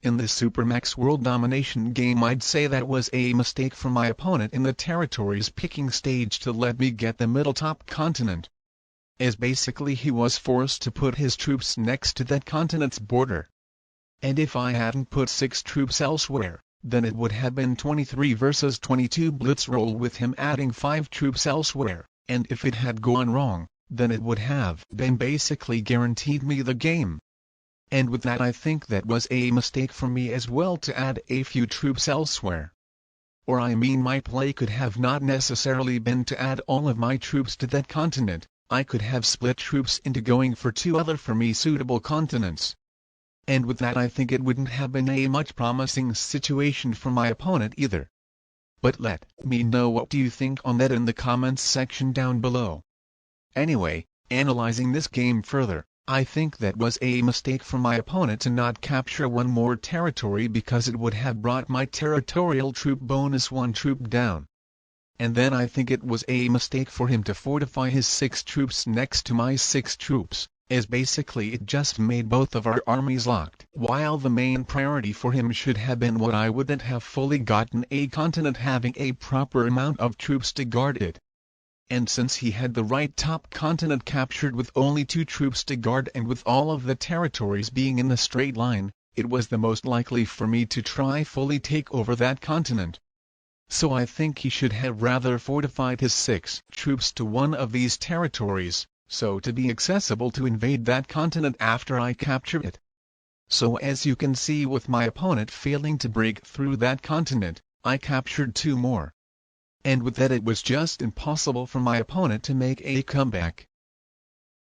In the Supermax World Domination game, I'd say that was a mistake from my opponent in the territories picking stage to let me get the middle top continent, as basically he was forced to put his troops next to that continent's border. And if I hadn't put 6 troops elsewhere, then it would have been 23 versus 22 blitz roll with him adding 5 troops elsewhere, and if it had gone wrong, then it would have been basically guaranteed me the game. And with that, I think that was a mistake for me as well to add a few troops elsewhere. Or I mean, my play could have not necessarily been to add all of my troops to that continent. I could have split troops into going for 2 other for me suitable continents. And with that, I think it wouldn't have been a much promising situation for my opponent either. But let me know what do you think on that in the comments section down below. Anyway, analyzing this game further, I think that was a mistake for my opponent to not capture one more territory, because it would have brought my territorial troop bonus 1 troop down. And then I think it was a mistake for him to fortify his 6 troops next to my 6 troops, as basically it just made both of our armies locked, while the main priority for him should have been what I wouldn't have fully gotten a continent having a proper amount of troops to guard it. And since he had the right top continent captured with only 2 troops to guard and with all of the territories being in a straight line, it was the most likely for me to try fully take over that continent. So I think he should have rather fortified his 6 troops to one of these territories, so to be accessible to invade that continent after I capture it. So as you can see, with my opponent failing to break through that continent, I captured 2 more. And with that, it was just impossible for my opponent to make a comeback.